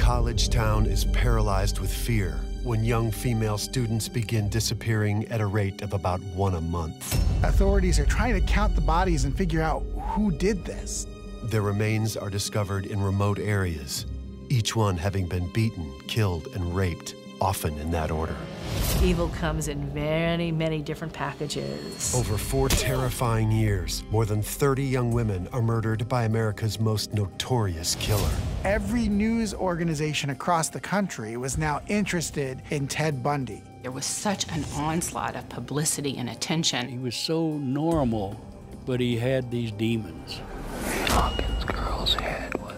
college town is paralyzed with fear when young female students begin disappearing at a rate of about 1 a month. Authorities are trying to count the bodies and figure out who did this. Their remains are discovered in remote areas, each one having been beaten, killed, and raped, often in that order. Evil comes in many, many different packages. Over 4 terrifying years, more than 30 young women are murdered by America's most notorious killer. Every news organization across the country was now interested in Ted Bundy. There was such an onslaught of publicity and attention. He was so normal, but he had these demons. Hawkins' girl's head was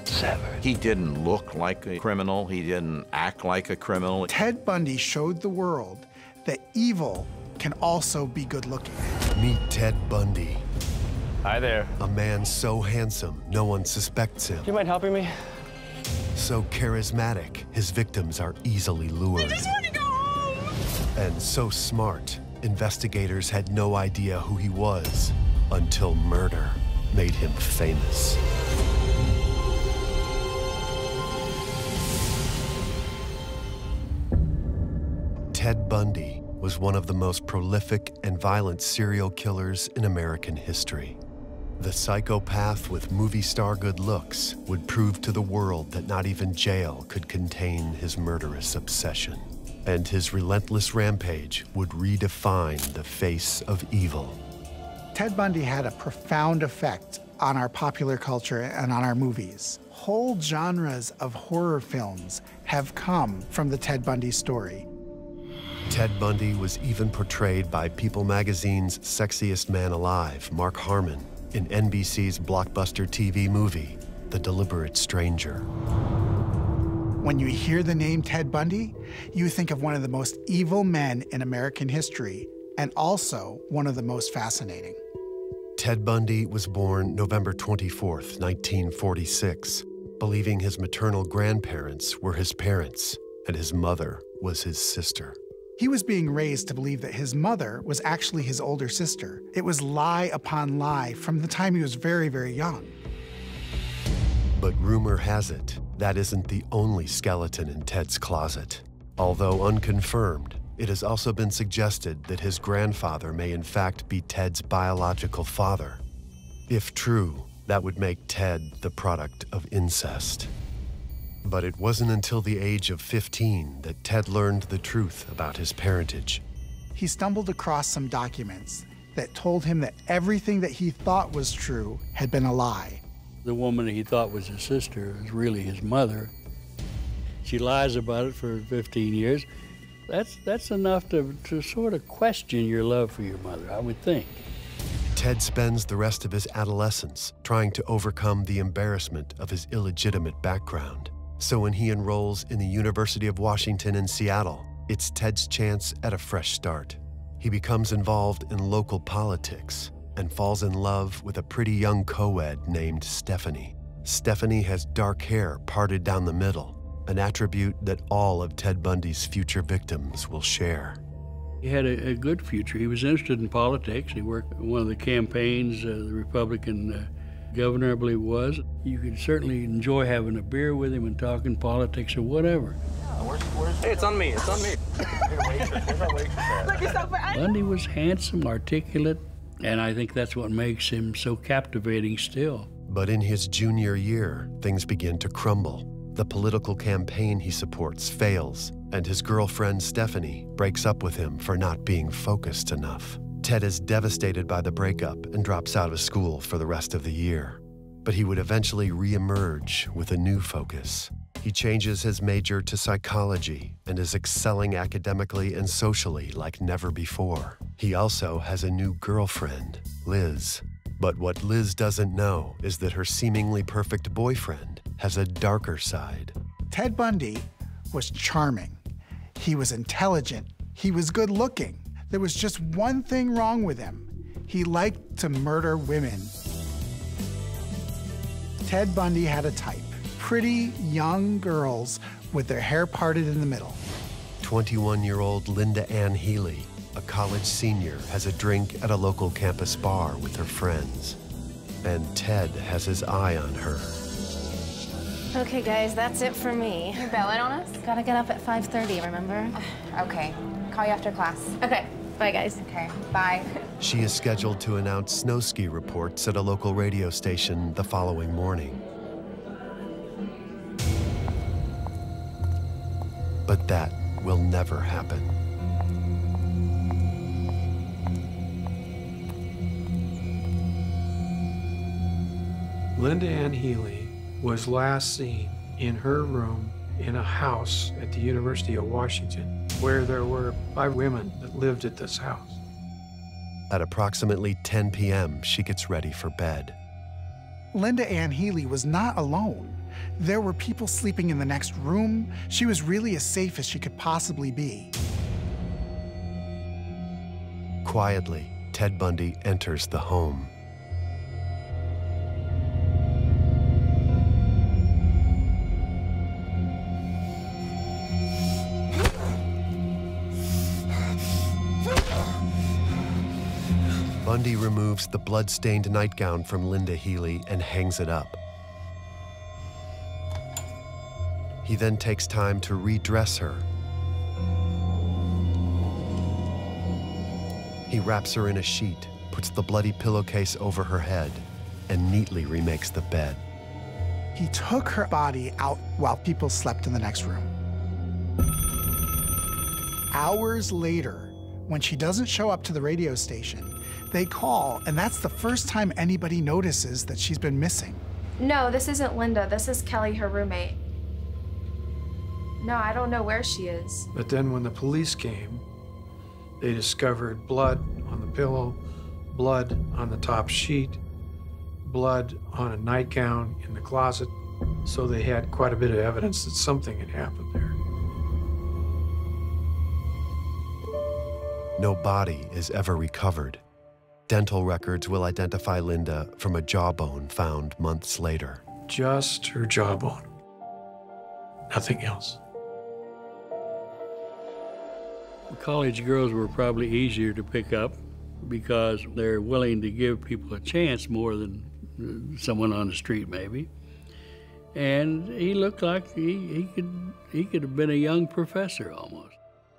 severed. He didn't look like a criminal. He didn't act like a criminal. Ted Bundy showed the world that evil can also be good looking. Meet Ted Bundy. Hi there. A man so handsome, no one suspects him. Do you mind helping me? So charismatic, his victims are easily lured. I just want to go home! And so smart, investigators had no idea who he was until murder made him famous. Ted Bundy was one of the most prolific and violent serial killers in American history. The psychopath with movie star good looks would prove to the world that not even jail could contain his murderous obsession. And his relentless rampage would redefine the face of evil. Ted Bundy had a profound effect on our popular culture and on our movies. Whole genres of horror films have come from the Ted Bundy story. Ted Bundy was even portrayed by People magazine's Sexiest Man Alive, Mark Harmon, in NBC's blockbuster TV movie, The Deliberate Stranger. When you hear the name Ted Bundy, you think of one of the most evil men in American history, and also one of the most fascinating. Ted Bundy was born November 24th, 1946, believing his maternal grandparents were his parents and his mother was his sister. He was being raised to believe that his mother was actually his older sister. It was lie upon lie from the time he was very, very young. But rumor has it, that isn't the only skeleton in Ted's closet. Although unconfirmed, it has also been suggested that his grandfather may in fact be Ted's biological father. If true, that would make Ted the product of incest. But it wasn't until the age of 15 that Ted learned the truth about his parentage. He stumbled across some documents that told him that everything that he thought was true had been a lie. The woman he thought was his sister is really his mother. She lies about it for 15 years. That's enough to sort of question your love for your mother, I would think. Ted spends the rest of his adolescence trying to overcome the embarrassment of his illegitimate background. So when he enrolls in the University of Washington in Seattle, it's Ted's chance at a fresh start. He becomes involved in local politics and falls in love with a pretty young co-ed named Stephanie. Stephanie has dark hair parted down the middle, an attribute that all of Ted Bundy's future victims will share. He had a good future. He was interested in politics. He worked in one of the campaigns, the Republican governor, I believe it was. You could certainly enjoy having a beer with him and talking politics or whatever. Hey, it's on me, it's on me. Bundy was handsome, articulate, and I think that's what makes him so captivating still. But in his junior year, things begin to crumble. The political campaign he supports fails, and his girlfriend Stephanie breaks up with him for not being focused enough. Ted is devastated by the breakup and drops out of school for the rest of the year. But he would eventually re-emerge with a new focus. He changes his major to psychology and is excelling academically and socially like never before. He also has a new girlfriend, Liz. But what Liz doesn't know is that her seemingly perfect boyfriend has a darker side. Ted Bundy was charming. He was intelligent. He was good looking. There was just one thing wrong with him. He liked to murder women. Ted Bundy had a type. Pretty young girls with their hair parted in the middle. 21-year-old Linda Ann Healy, a college senior, has a drink at a local campus bar with her friends. And Ted has his eye on her. Okay, guys, that's it for me. You're bailing on us? Gotta get up at 5:30, remember? Okay. Call you after class. Okay, bye, guys. Okay, bye. She is scheduled to announce snow ski reports at a local radio station the following morning. But that will never happen. Linda Ann Healy was last seen in her room in a house at the University of Washington, where there were 5 women that lived at this house. At approximately 10 p.m., she gets ready for bed. Linda Ann Healy was not alone. There were people sleeping in the next room. She was really as safe as she could possibly be. Quietly, Ted Bundy enters the home. Bundy removes the blood-stained nightgown from Linda Healy and hangs it up. He then takes time to redress her. He wraps her in a sheet, puts the bloody pillowcase over her head, and neatly remakes the bed. He took her body out while people slept in the next room. Hours later, when she doesn't show up to the radio station, they call, and that's the first time anybody notices that she's been missing. No, this isn't Linda. This is Kelly, her roommate. No, I don't know where she is. But then when the police came, they discovered blood on the pillow, blood on the top sheet, blood on a nightgown in the closet. So they had quite a bit of evidence that something had happened there. No body is ever recovered. Dental records will identify Linda from a jawbone found months later. Just her jawbone. Nothing else. College girls were probably easier to pick up because they're willing to give people a chance more than someone on the street, maybe. And he looked like he could have been a young professor almost.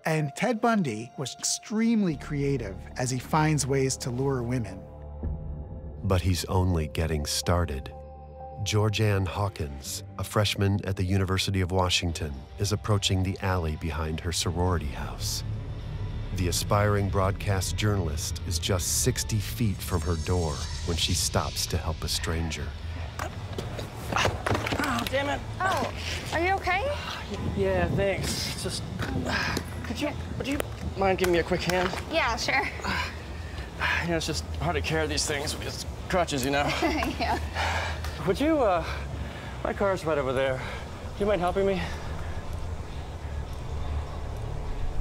And Ted Bundy was extremely creative as he finds ways to lure women. But he's only getting started. Georgianne Hawkins, a freshman at the University of Washington, is approaching the alley behind her sorority house. The aspiring broadcast journalist is just 60 feet from her door when she stops to help a stranger. Oh, damn it. Oh, are you okay? Yeah, thanks. Just, would you mind giving me a quick hand? Yeah, sure. You know, it's just hard to carry these things with these crutches, you know? Yeah. Would you, my car's right over there. Do you mind helping me?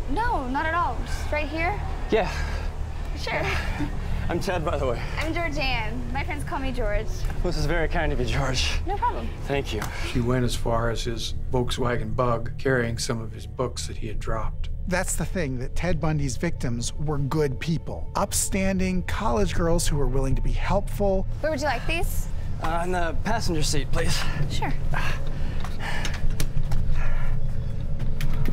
No, not at all. Just right here? Yeah. Sure. I'm Ted, by the way. I'm Georgianne. My friends call me George. This is very kind of you, George. No problem. Thank you. She went as far as his Volkswagen Bug, carrying some of his books that he had dropped. That's the thing, that Ted Bundy's victims were good people. Upstanding college girls who were willing to be helpful. Where would you like these? In the passenger seat, please. Sure.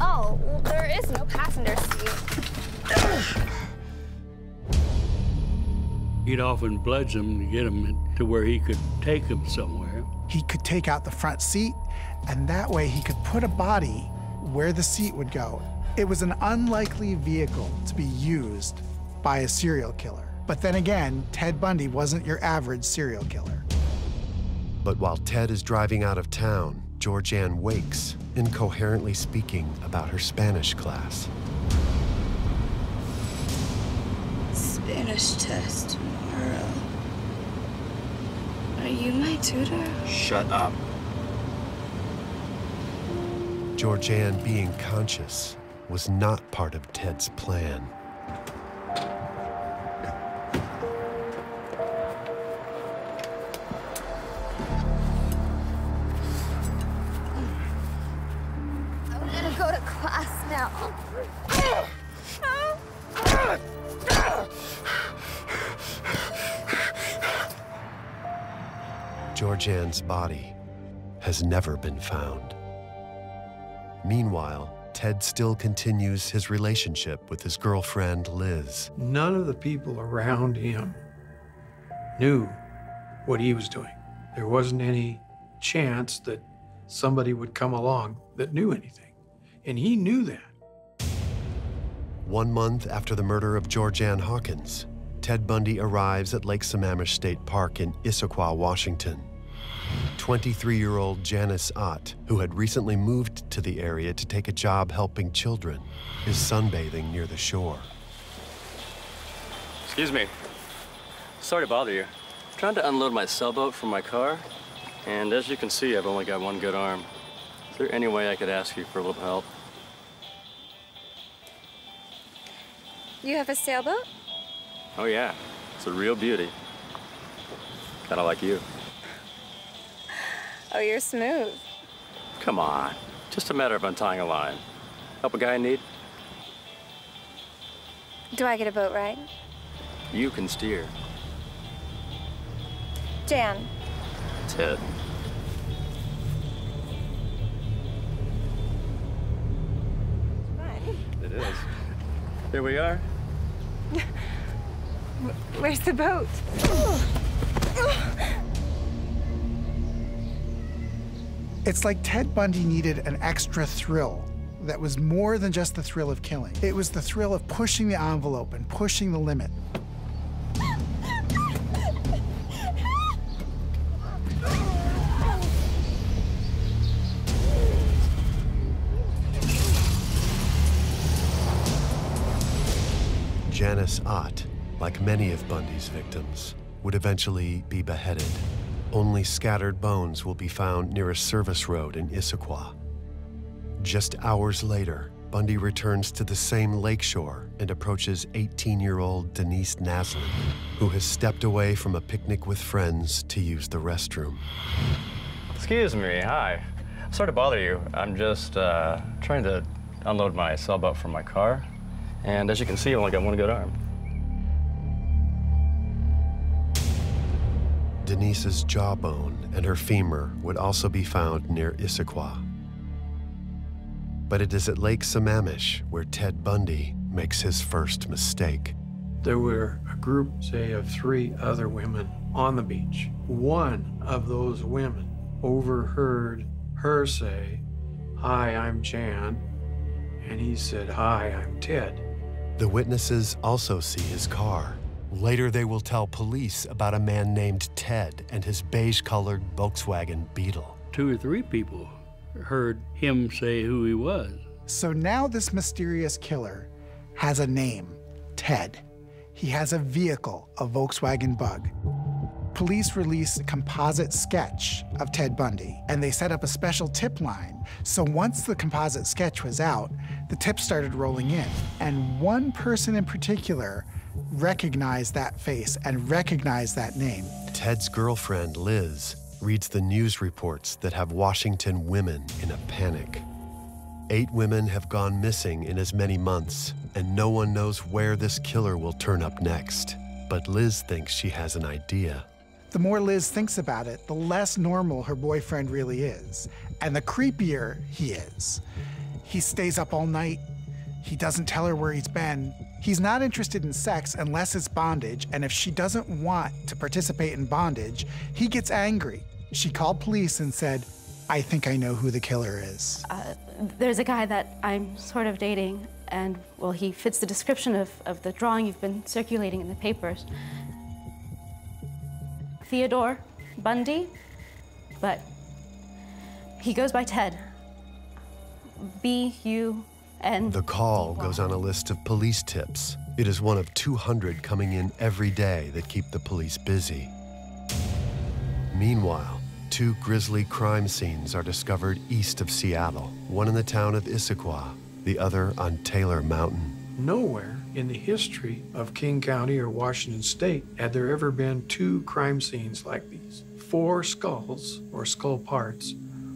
Oh, well, there is no passenger seat. He'd often bludge them to get them to where he could take them somewhere. He could take out the front seat, and that way he could put a body where the seat would go. It was an unlikely vehicle to be used by a serial killer. But then again, Ted Bundy wasn't your average serial killer. But while Ted is driving out of town, Georgianne wakes, incoherently speaking about her Spanish class. Spanish test tomorrow. Are you my tutor? Shut up. Georgianne being conscious was not part of Ted's plan. I'm gonna go to class now. Georgianne's body has never been found. Meanwhile, Ted still continues his relationship with his girlfriend, Liz. None of the people around him knew what he was doing. There wasn't any chance that somebody would come along that knew anything. And he knew that. 1 month after the murder of Georgianne Hawkins, Ted Bundy arrives at Lake Sammamish State Park in Issaquah, Washington. 23-year-old Janice Ott, who had recently moved to the area to take a job helping children, is sunbathing near the shore. Excuse me. Sorry to bother you. I'm trying to unload my sailboat from my car, and as you can see, I've only got one good arm. Is there any way I could ask you for a little help? You have a sailboat? Oh yeah, it's a real beauty. Kind of like you. Oh, you're smooth. Come on, just a matter of untying a line. Help a guy in need? Do I get a boat ride? You can steer. Jan. Ted. Fun. It is. Here we are. Where's the boat? It's like Ted Bundy needed an extra thrill that was more than just the thrill of killing. It was the thrill of pushing the envelope and pushing the limit. Janice Ott, like many of Bundy's victims, would eventually be beheaded. Only scattered bones will be found near a service road in Issaquah. Just hours later, Bundy returns to the same lakeshore and approaches 18-year-old Denise Naslund, who has stepped away from a picnic with friends to use the restroom. Excuse me, hi. Sorry to bother you. I'm just trying to unload my sailboat from my car. And as you can see, I've only got one good arm. Denise's jawbone and her femur would also be found near Issaquah. But it is at Lake Sammamish where Ted Bundy makes his first mistake. There were a group, say, of 3 other women on the beach. One of those women overheard her say, "Hi, I'm Jan," and he said, "Hi, I'm Ted." The witnesses also see his car. Later, they will tell police about a man named Ted and his beige-colored Volkswagen Beetle. 2 or 3 people heard him say who he was. So now this mysterious killer has a name, Ted. He has a vehicle, a Volkswagen Bug. Police released a composite sketch of Ted Bundy, and they set up a special tip line. So once the composite sketch was out, the tips started rolling in. And one person in particular recognized that face and recognized that name. Ted's girlfriend, Liz, reads the news reports that have Washington women in a panic. 8 women have gone missing in as many months, and no one knows where this killer will turn up next. But Liz thinks she has an idea. The more Liz thinks about it, the less normal her boyfriend really is, and the creepier he is. He stays up all night. He doesn't tell her where he's been. He's not interested in sex unless it's bondage, and if she doesn't want to participate in bondage, he gets angry. She called police and said, "I think I know who the killer is." There's a guy that I'm sort of dating, and, well, he fits the description of the drawing you've been circulating in the papers. Theodore Bundy, but he goes by Ted. B-U-N. The call goes on a list of police tips. It is one of 200 coming in every day that keep the police busy. Meanwhile, 2 grisly crime scenes are discovered east of Seattle, one in the town of Issaquah, the other on Taylor Mountain. Nowhere in the history of King County or Washington State had there ever been 2 crime scenes like these. 4 skulls, or skull parts,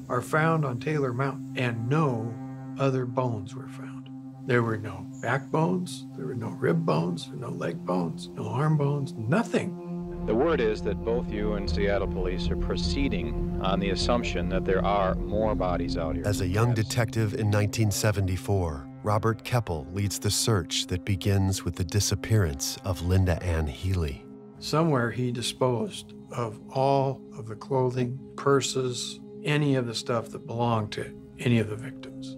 are found on Taylor Mountain, and no other bones were found. There were no back bones, there were no rib bones, there were no leg bones, no arm bones, nothing. The word is that both you and Seattle police are proceeding on the assumption that there are more bodies out here. As a young detective in 1974, Robert Keppel leads the search that begins with the disappearance of Linda Ann Healy. Somewhere he disposed of all of the clothing, purses, any of the stuff that belonged to any of the victims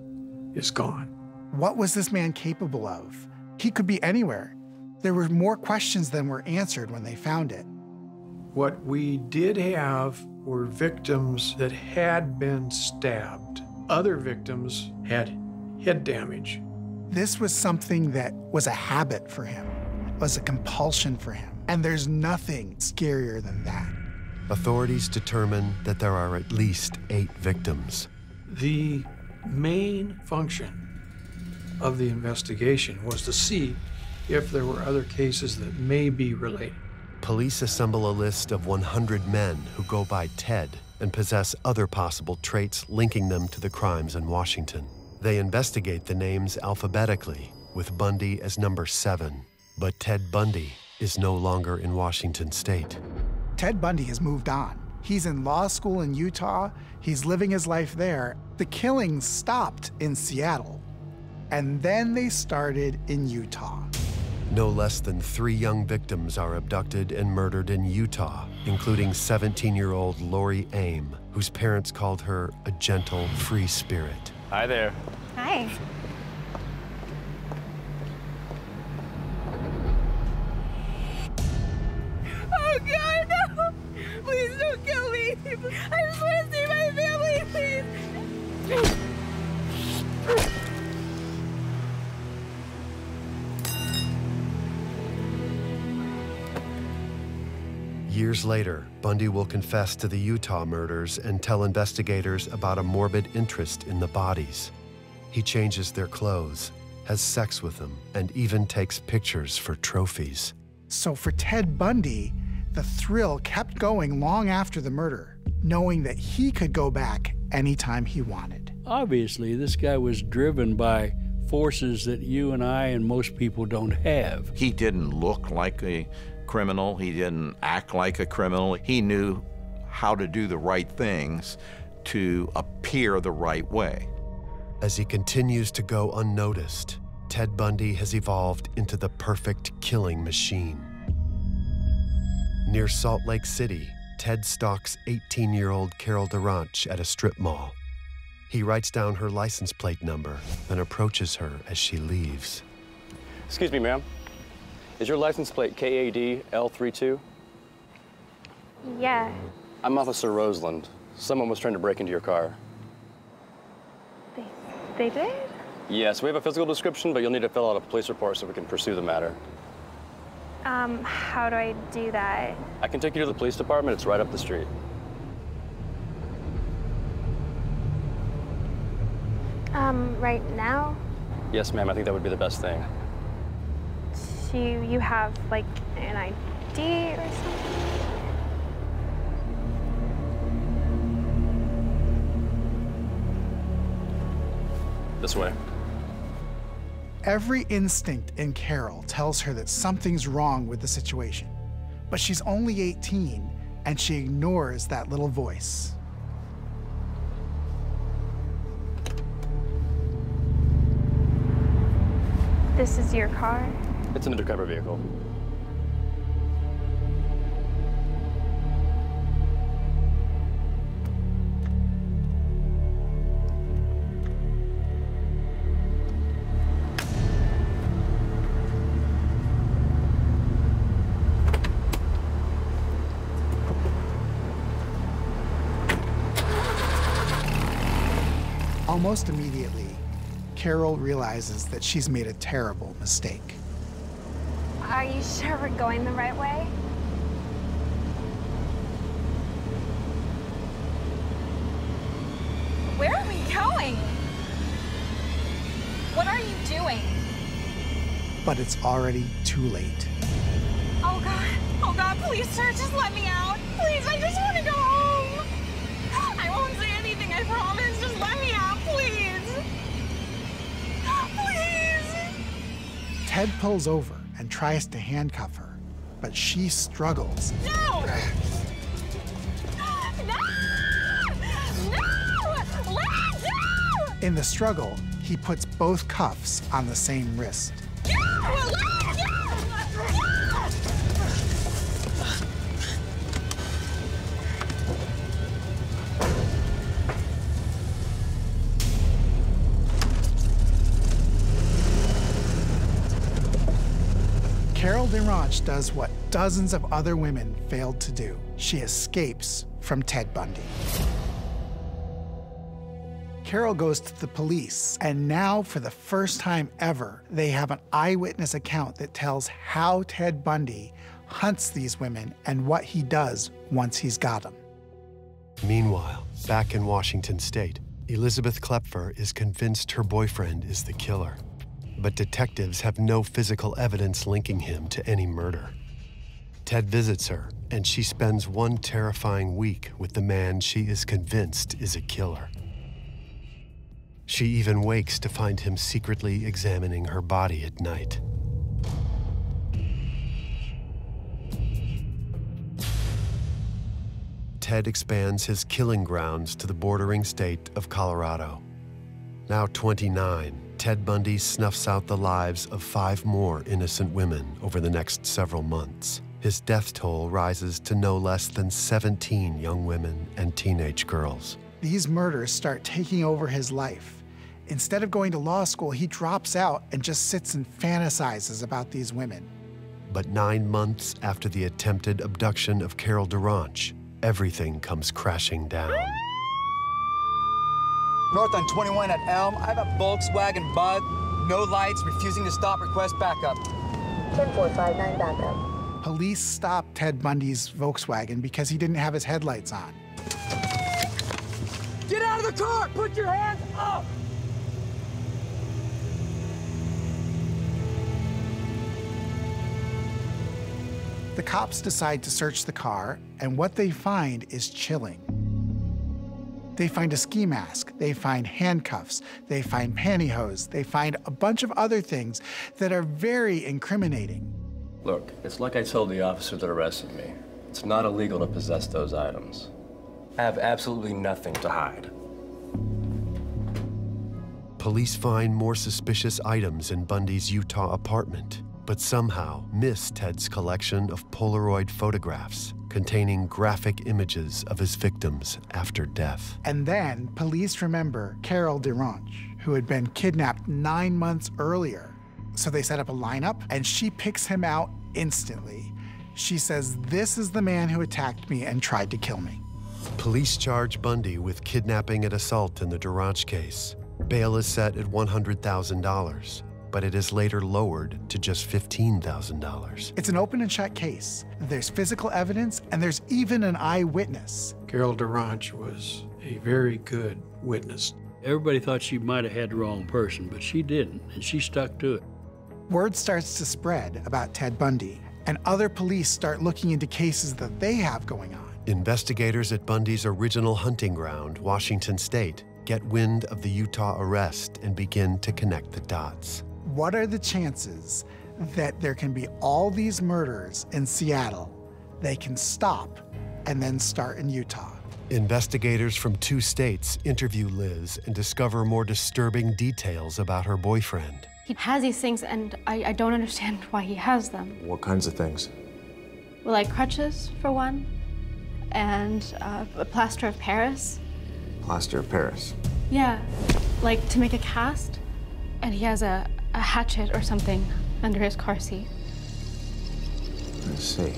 is gone. What was this man capable of? He could be anywhere. There were more questions than were answered when they found it. What we did have were victims that had been stabbed. Other victims had head damage. This was something that was a habit for him, was a compulsion for him. And there's nothing scarier than that. Authorities determine that there are at least 8 victims. The main function of the investigation was to see if there were other cases that may be related. Police assemble a list of 100 men who go by Ted and possess other possible traits linking them to the crimes in Washington. They investigate the names alphabetically, with Bundy as number 7. But Ted Bundy is no longer in Washington state. Ted Bundy has moved on. He's in law school in Utah. He's living his life there. The killings stopped in Seattle, and then they started in Utah. No less than 3 young victims are abducted and murdered in Utah, including 17-year-old Lori Aim, whose parents called her a gentle, free spirit. Hi there. Hi. Oh, God, no! Please don't kill me! I just want to see my family, please! Years later, Bundy will confess to the Utah murders and tell investigators about a morbid interest in the bodies. He changes their clothes, has sex with them, and even takes pictures for trophies. So for Ted Bundy, the thrill kept going long after the murder, knowing that he could go back anytime he wanted. Obviously, this guy was driven by forces that you and I and most people don't have. He didn't look like a criminal. He didn't act like a criminal. He knew how to do the right things to appear the right way. As he continues to go unnoticed, Ted Bundy has evolved into the perfect killing machine. Near Salt Lake City, Ted stalks 18-year-old Carol Durant at a strip mall. He writes down her license plate number, then approaches her as she leaves. Excuse me, ma'am. Is your license plate KAD L32? Yeah. I'm Officer Roseland. Someone was trying to break into your car. They did? Yes, we have a physical description, but you'll need to fill out a police report so we can pursue the matter. How do I do that? I can take you to the police department. It's right up the street. Right now? Yes, ma'am. I think that would be the best thing. Do you have, like, an ID or something? This way. Every instinct in Carol tells her that something's wrong with the situation, but she's only 18, and she ignores that little voice. This is your car? It's an undercover vehicle. Almost immediately, Carol realizes that she's made a terrible mistake. Are you sure we're going the right way? Where are we going? What are you doing? But it's already too late. Oh, God, please, sir, just let me out. Please, I just want to go home. I won't say anything, I promise. Just let me out, please. Please. Ted pulls over and tries to handcuff her, but she struggles. No! No! No! Let go! In the struggle, he puts both cuffs on the same wrist. Carol DeRanche does what dozens of other women failed to do. She escapes from Ted Bundy. Carol goes to the police, and now, for the first time ever, they have an eyewitness account that tells how Ted Bundy hunts these women and what he does once he's got them. Meanwhile, back in Washington State, Elizabeth Klepfer is convinced her boyfriend is the killer. But detectives have no physical evidence linking him to any murder. Ted visits her, and she spends one terrifying week with the man she is convinced is a killer. She even wakes to find him secretly examining her body at night. Ted expands his killing grounds to the bordering state of Colorado. Now 29, Ted Bundy snuffs out the lives of 5 more innocent women over the next several months. His death toll rises to no less than 17 young women and teenage girls. These murders start taking over his life. Instead of going to law school, he drops out and just sits and fantasizes about these women. But 9 months after the attempted abduction of Carol DeRanche, everything comes crashing down. North on 21 at Elm. I have a Volkswagen Bug. No lights, refusing to stop, request backup. 10459 backup. Police stopped Ted Bundy's Volkswagen because he didn't have his headlights on. Get out of the car! Put your hands up! The cops decide to search the car, and what they find is chilling. They find a ski mask, they find handcuffs, they find pantyhose, they find a bunch of other things that are very incriminating. Look, it's like I told the officer that arrested me. It's not illegal to possess those items. I have absolutely nothing to hide. Police find more suspicious items in Bundy's Utah apartment, but somehow miss Ted's collection of Polaroid photographs containing graphic images of his victims after death. And then police remember Carol DeRanche, who had been kidnapped 9 months earlier. So they set up a lineup, and she picks him out instantly. She says, "This is the man who attacked me and tried to kill me." Police charge Bundy with kidnapping and assault in the DeRanche case. Bail is set at $100,000, but it is later lowered to just $15,000. It's an open and shut case. There's physical evidence, and there's even an eyewitness. Carol DeRanche was a very good witness. Everybody thought she might have had the wrong person, but she didn't, and she stuck to it. Word starts to spread about Ted Bundy, and other police start looking into cases that they have going on. Investigators at Bundy's original hunting ground, Washington State, get wind of the Utah arrest and begin to connect the dots. What are the chances that there can be all these murders in Seattle, they can stop, and then start in Utah? Investigators from 2 states interview Liz and discover more disturbing details about her boyfriend. He has these things, and I don't understand why he has them. What kinds of things? Well, like crutches, for one, and a plaster of Paris. Plaster of Paris? Yeah, like to make a cast. And he has a hatchet or something under his car seat. I see.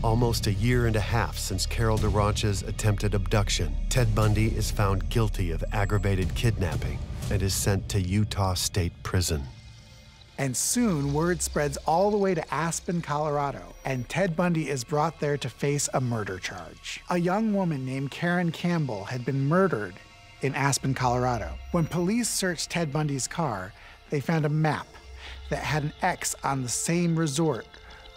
Almost a year and a half since Carol DeRanche's attempted abduction, Ted Bundy is found guilty of aggravated kidnapping and is sent to Utah State Prison. And soon, word spreads all the way to Aspen, Colorado, and Ted Bundy is brought there to face a murder charge. A young woman named Karen Campbell had been murdered in Aspen, Colorado. When police searched Ted Bundy's car, they found a map that had an X on the same resort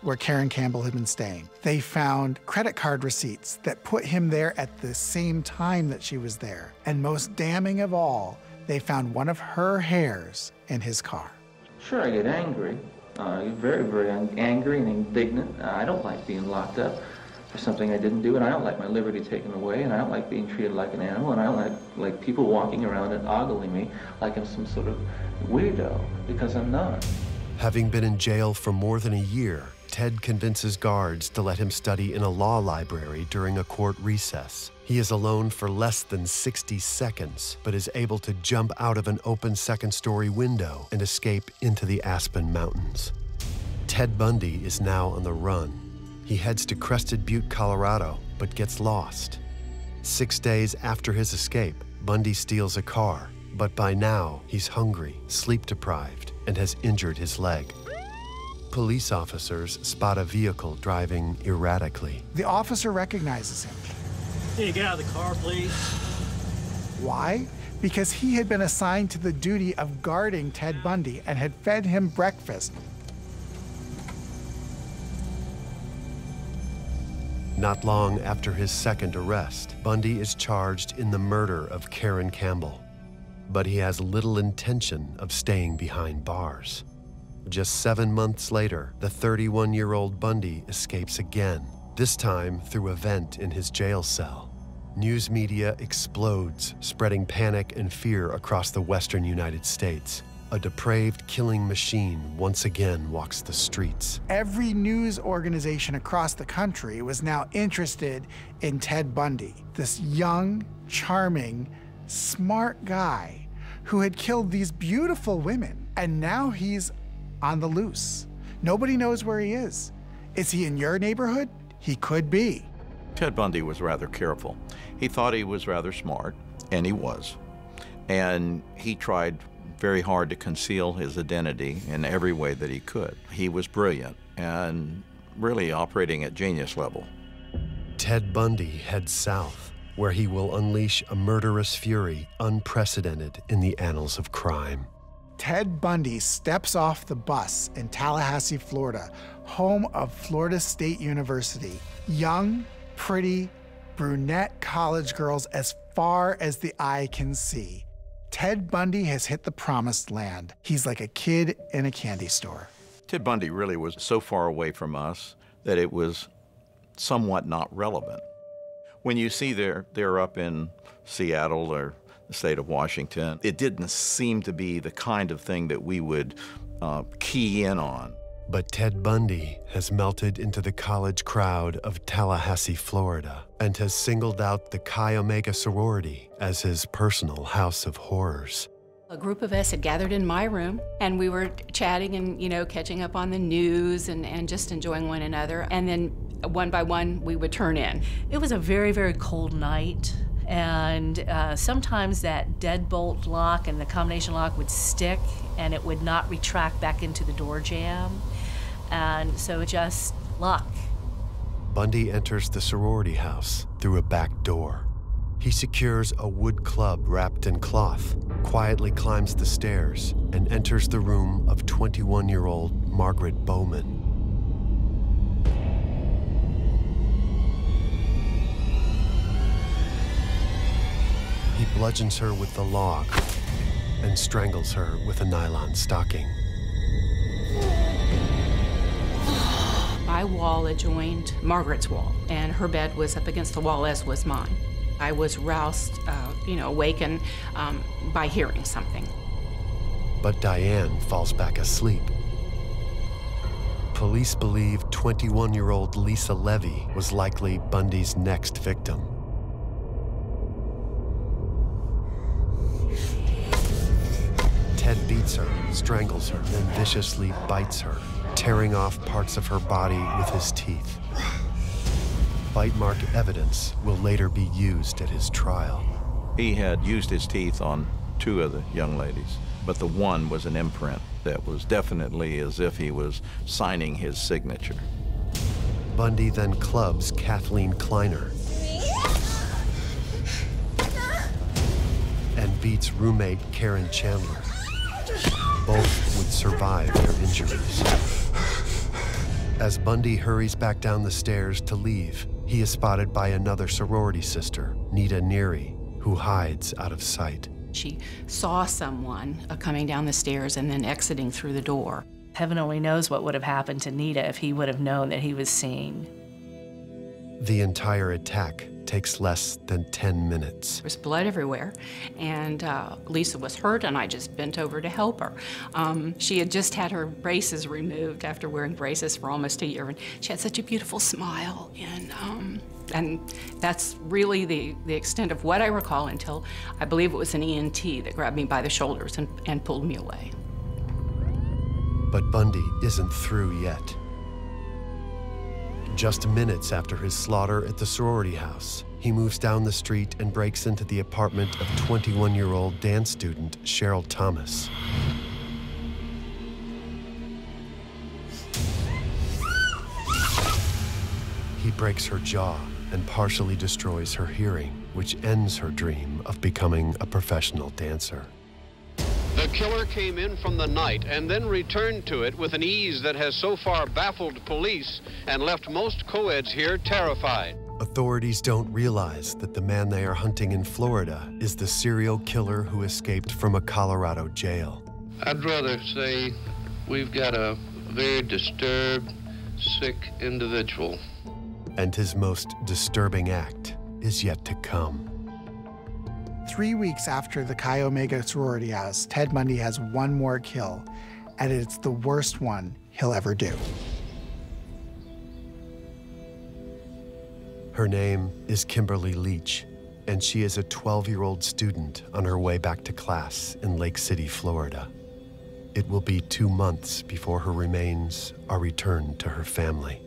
where Karen Campbell had been staying. They found credit card receipts that put him there at the same time that she was there. And most damning of all, they found one of her hairs in his car. Sure, I get angry, Very, very angry and indignant. I don't like being locked up for something I didn't do, and I don't like my liberty taken away, and I don't like being treated like an animal, and I don't like people walking around and ogling me like I'm some sort of weirdo, because I'm not. Having been in jail for more than a year, Ted convinces guards to let him study in a law library during a court recess. He is alone for less than 60 seconds, but is able to jump out of an open second-story window and escape into the Aspen Mountains. Ted Bundy is now on the run. He heads to Crested Butte, Colorado, but gets lost. 6 days after his escape, Bundy steals a car, but by now he's hungry, sleep-deprived, and has injured his leg. Police officers spot a vehicle driving erratically. The officer recognizes him. Can you get out of the car, please? Why? Because he had been assigned to the duty of guarding Ted Bundy and had fed him breakfast. Not long after his second arrest, Bundy is charged in the murder of Karen Campbell. But he has little intention of staying behind bars. Just 7 months later, the 31-year-old Bundy escapes again, this time through a vent in his jail cell. News media explodes, spreading panic and fear across the western United States. A depraved killing machine once again walks the streets. Every news organization across the country was now interested in Ted Bundy, this young, charming, smart guy who had killed these beautiful women, and now he's on the loose. Nobody knows where he is. Is he in your neighborhood? He could be. Ted Bundy was rather careful. He thought he was rather smart, and he was. And he tried very hard to conceal his identity in every way that he could. He was brilliant and really operating at genius level. Ted Bundy heads south, where he will unleash a murderous fury unprecedented in the annals of crime. Ted Bundy steps off the bus in Tallahassee, Florida, home of Florida State University. Young, pretty, brunette college girls as far as the eye can see. Ted Bundy has hit the promised land. He's like a kid in a candy store. Ted Bundy really was so far away from us that it was somewhat not relevant. When you see they're up in Seattle or the state of Washington, it didn't seem to be the kind of thing that we would key in on. But Ted Bundy has melted into the college crowd of Tallahassee, Florida, and has singled out the Chi Omega sorority as his personal house of horrors. A group of us had gathered in my room, and we were chatting and, catching up on the news and just enjoying one another. And then one by one, we would turn in. It was a very, very cold night. And sometimes that deadbolt lock and the combination lock would stick and it would not retract back into the door jamb. And so just luck. Bundy enters the sorority house through a back door. He secures a wood club wrapped in cloth, quietly climbs the stairs, and enters the room of 21-year-old Margaret Bowman. He bludgeons her with the log and strangles her with a nylon stocking. My wall adjoined Margaret's wall, and her bed was up against the wall, as was mine. I was roused, awakened by hearing something. But Diane falls back asleep. Police believe 21-year-old Lisa Levy was likely Bundy's next victim. Ted beats her, strangles her, then viciously bites her, tearing off parts of her body with his teeth. Bite mark evidence will later be used at his trial. He had used his teeth on 2 of the young ladies, but the one was an imprint that was definitely as if he was signing his signature. Bundy then clubs Kathleen Kleiner and beats roommate Karen Chandler. Both would survive their injuries. As Bundy hurries back down the stairs to leave, he is spotted by another sorority sister, Nita Neary, who hides out of sight. She saw someone coming down the stairs and then exiting through the door. Heaven only knows what would have happened to Nita if he would have known that he was seen. The entire attack takes less than 10 minutes. There was blood everywhere, and Lisa was hurt, and I just bent over to help her. She had just had her braces removed after wearing braces for almost a year, and she had such a beautiful smile, and that's really the extent of what I recall until I believe it was an ENT that grabbed me by the shoulders and pulled me away. But Bundy isn't through yet. Just minutes after his slaughter at the sorority house, he moves down the street and breaks into the apartment of 21-year-old dance student Cheryl Thomas. He breaks her jaw and partially destroys her hearing, which ends her dream of becoming a professional dancer. The killer came in from the night and then returned to it with an ease that has so far baffled police and left most co-eds here terrified. Authorities don't realize that the man they are hunting in Florida is the serial killer who escaped from a Colorado jail. I'd rather say we've got a very disturbed, sick individual. And his most disturbing act is yet to come. 3 weeks after the Chi Omega sorority house, Ted Bundy has one more kill, and it's the worst one he'll ever do. Her name is Kimberly Leach, and she is a 12-year-old student on her way back to class in Lake City, Florida. It will be 2 months before her remains are returned to her family.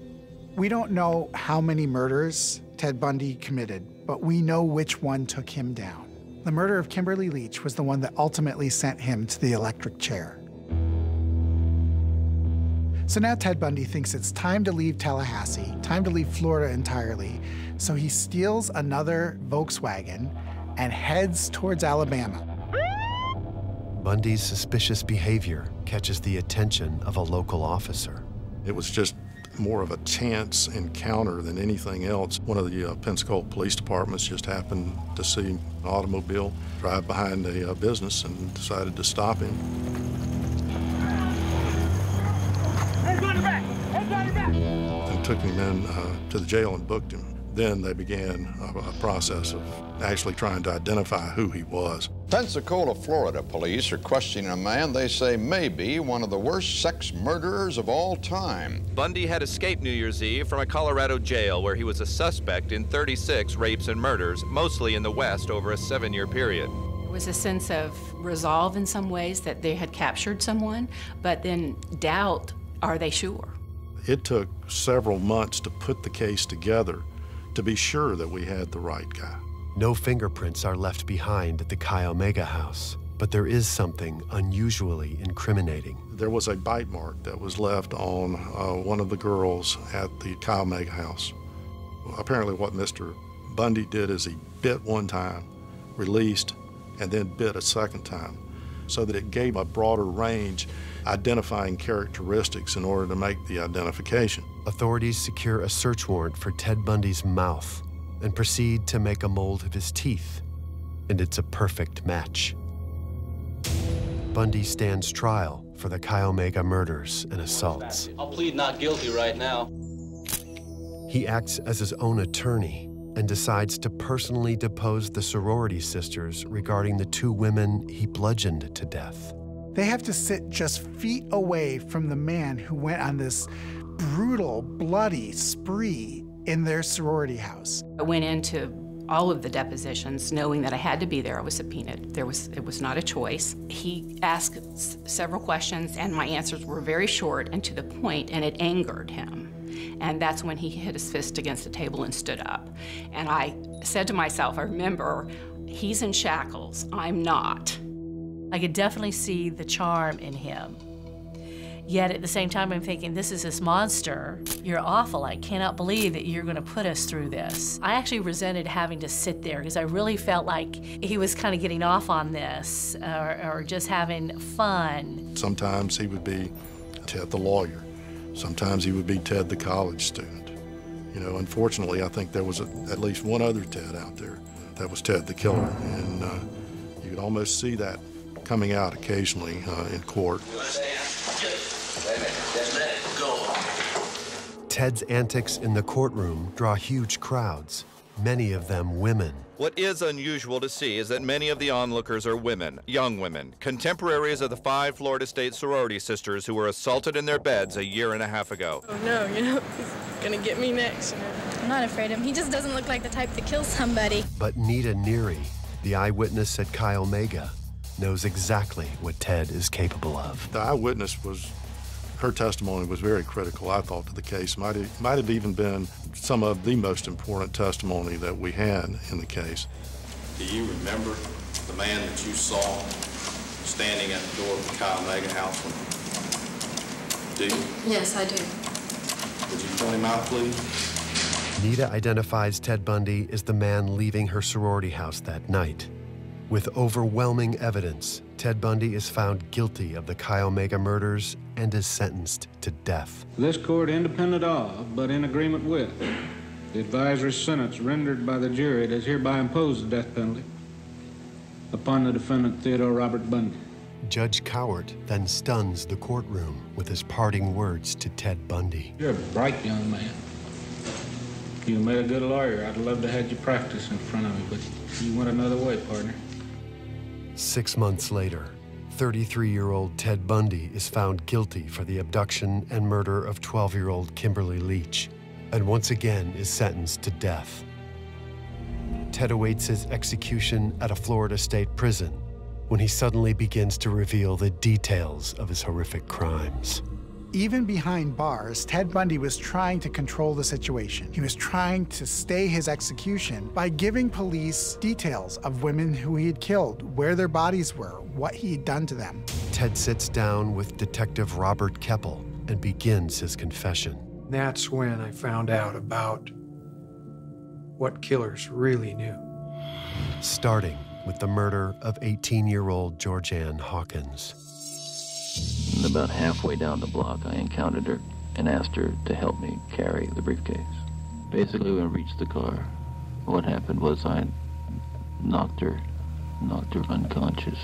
We don't know how many murders Ted Bundy committed, but we know which one took him down. The murder of Kimberly Leach was the one that ultimately sent him to the electric chair. So now Ted Bundy thinks it's time to leave Tallahassee, time to leave Florida entirely. So he steals another Volkswagen and heads towards Alabama. Bundy's suspicious behavior catches the attention of a local officer. It was just more of a chance encounter than anything else. One of the Pensacola Police Departments just happened to see an automobile drive behind a business and decided to stop him. And took him in to the jail and booked him. Then they began a process of actually trying to identify who he was. Pensacola, Florida police are questioning a man they say may be one of the worst sex murderers of all time. Bundy had escaped New Year's Eve from a Colorado jail where he was a suspect in 36 rapes and murders, mostly in the West over a 7-year period. There was a sense of resolve in some ways that they had captured someone, but then doubt, are they sure? It took several months to put the case together to be sure that we had the right guy. No fingerprints are left behind at the Chi Omega house, but there is something unusually incriminating. There was a bite mark that was left on one of the girls at the Chi Omega house. Apparently what Mr. Bundy did is he bit one time, released, and then bit a second time, so that it gave a broader range identifying characteristics in order to make the identification. Authorities secure a search warrant for Ted Bundy's mouth and proceed to make a mold of his teeth, and it's a perfect match. Bundy stands trial for the Chi Omega murders and assaults. I'll plead not guilty right now. He acts as his own attorney and decides to personally depose the sorority sisters regarding the 2 women he bludgeoned to death. They have to sit just feet away from the man who went on this brutal, bloody spree in their sorority house. I went into all of the depositions knowing that I had to be there. I was subpoenaed. It was not a choice. He asked several questions, and my answers were very short and to the point, and it angered him. And that's when he hit his fist against the table and stood up. And I said to myself, I remember, he's in shackles, I'm not. I could definitely see the charm in him. Yet at the same time, I'm thinking, this is this monster. You're awful. I cannot believe that you're going to put us through this. I actually resented having to sit there because I really felt like he was kind of getting off on this or just having fun. Sometimes he would be Ted the lawyer. Sometimes he would be Ted the college student. You know, unfortunately, I think there was at least one other Ted out there. That was Ted the killer. And you could almost see that coming out occasionally in court. Wait a minute. Just let it go. Ted's antics in the courtroom draw huge crowds, many of them women. What is unusual to see is that many of the onlookers are women, young women, contemporaries of the 5 Florida State sorority sisters who were assaulted in their beds a year and a half ago. Oh no, he's gonna get me next. I'm not afraid of him. He just doesn't look like the type to kill somebody. But Nita Neary, the eyewitness at Chi Omega, knows exactly what Ted is capable of. The eyewitness her testimony was very critical, I thought, to the case. Might have even been some of the most important testimony that we had in the case. Do you remember the man that you saw standing at the door of the Chi Omega house? Do you? Yes, I do. Would you point him out, please? Nita identifies Ted Bundy as the man leaving her sorority house that night. With overwhelming evidence, Ted Bundy is found guilty of the Chi Omega murders and is sentenced to death. This court, independent of, but in agreement with, the advisory sentence rendered by the jury, does hereby impose the death penalty upon the defendant, Theodore Robert Bundy. Judge Cowart then stuns the courtroom with his parting words to Ted Bundy. You're a bright young man. You made a good lawyer. I'd love to have you practice in front of me, but you went another way, partner. 6 months later, 33-year-old Ted Bundy is found guilty for the abduction and murder of 12-year-old Kimberly Leach, and once again is sentenced to death. Ted awaits his execution at a Florida state prison when he suddenly begins to reveal the details of his horrific crimes. Even behind bars, Ted Bundy was trying to control the situation. He was trying to stay his execution by giving police details of women who he had killed, where their bodies were, what he had done to them. Ted sits down with Detective Robert Keppel and begins his confession. That's when I found out about what killers really knew. Starting with the murder of 18-year-old Georgianne Hawkins. And about halfway down the block, I encountered her and asked her to help me carry the briefcase. Basically, when we reached the car, what happened was I knocked her unconscious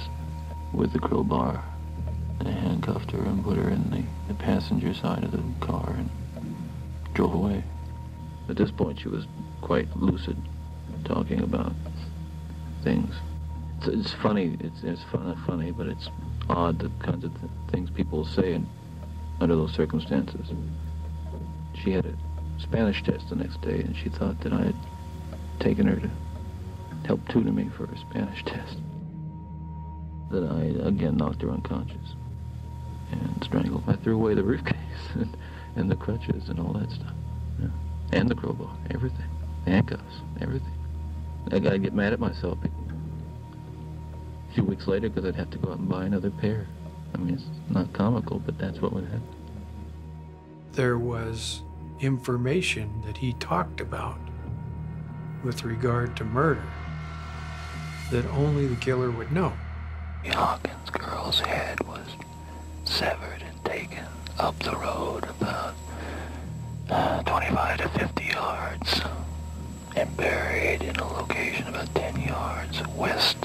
with the crowbar. I handcuffed her and put her in the passenger side of the car and drove away. At this point, she was quite lucid, talking about things. It's funny, it's funny, but it's odd, the kinds of things people say under those circumstances. She had a Spanish test the next day, and she thought that I had taken her to help tutor me for a Spanish test. That I, again, knocked her unconscious and strangled. I threw away the briefcase and the crutches and all that stuff. Yeah. And the crowbar, everything. The handcuffs, everything. I gotta get mad at myself a few weeks later because I'd have to go out and buy another pair. I mean, it's not comical, but that's what would happen. There was information that he talked about with regard to murder that only the killer would know. The Hawkins girl's head was severed and taken up the road about 25 to 50 yards and buried in a location about 10 yards west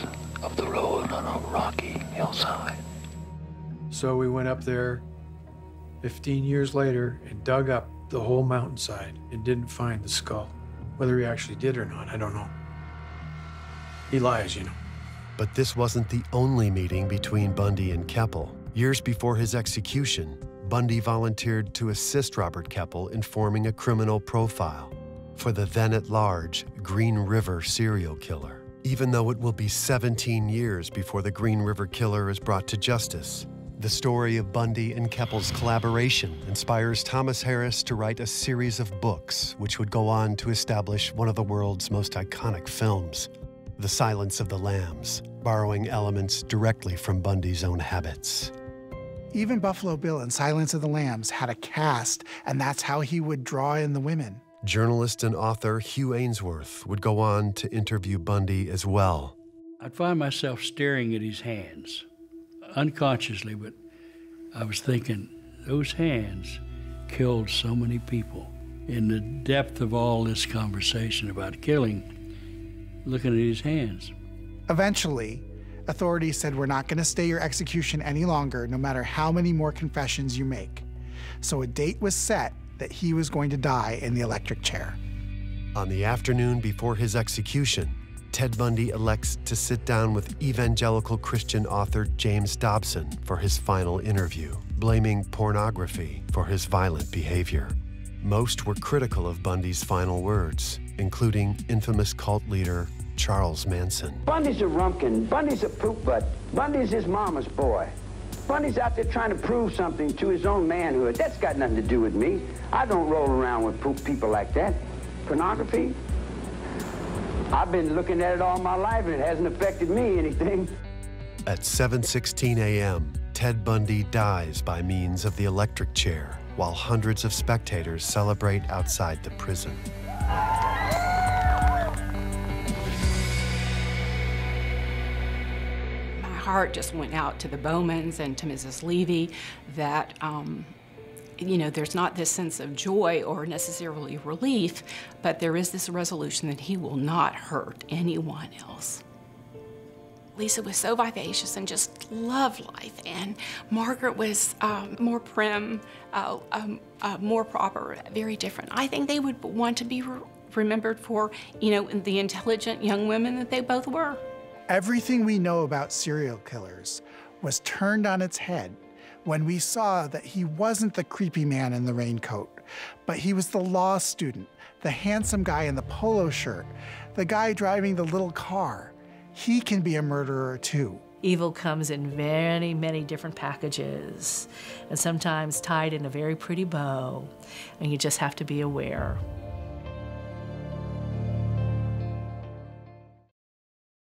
of the road on a rocky hillside. So we went up there 15 years later and dug up the whole mountainside and didn't find the skull. Whether he actually did or not, I don't know. He lies, you know. But this wasn't the only meeting between Bundy and Keppel. Years before his execution, Bundy volunteered to assist Robert Keppel in forming a criminal profile for the then-at-large Green River serial killer. Even though it will be 17 years before the Green River killer is brought to justice, the story of Bundy and Keppel's collaboration inspires Thomas Harris to write a series of books which would go on to establish one of the world's most iconic films, The Silence of the Lambs, borrowing elements directly from Bundy's own habits. Even Buffalo Bill in Silence of the Lambs had a cast, and that's how he would draw in the women. Journalist and author Hugh Ainsworth would go on to interview Bundy as well. I'd find myself staring at his hands, unconsciously, but I was thinking, those hands killed so many people. In the depth of all this conversation about killing, looking at his hands. Eventually, authorities said, we're not going to stay your execution any longer, no matter how many more confessions you make. So a date was set that he was going to die in the electric chair. On the afternoon before his execution, Ted Bundy elects to sit down with evangelical Christian author James Dobson for his final interview, blaming pornography for his violent behavior. Most were critical of Bundy's final words, including infamous cult leader Charles Manson. Bundy's a rumpkin. Bundy's a poop butt. Bundy's his mama's boy. Bundy's out there trying to prove something to his own manhood. That's got nothing to do with me. I don't roll around with poop people like that. Pornography? I've been looking at it all my life, and it hasn't affected me anything. At 7:16 a.m., Ted Bundy dies by means of the electric chair, while hundreds of spectators celebrate outside the prison. My heart just went out to the Bowmans and to Mrs. Levy that, you know, there's not this sense of joy or necessarily relief, but there is this resolution that he will not hurt anyone else. Lisa was so vivacious and just loved life, and Margaret was more prim, more proper, very different. I think they would want to be remembered for, you know, the intelligent young women that they both were. Everything we know about serial killers was turned on its head when we saw that he wasn't the creepy man in the raincoat, but he was the law student, the handsome guy in the polo shirt, the guy driving the little car. He can be a murderer too. Evil comes in many, many different packages, and sometimes tied in a very pretty bow, and you just have to be aware.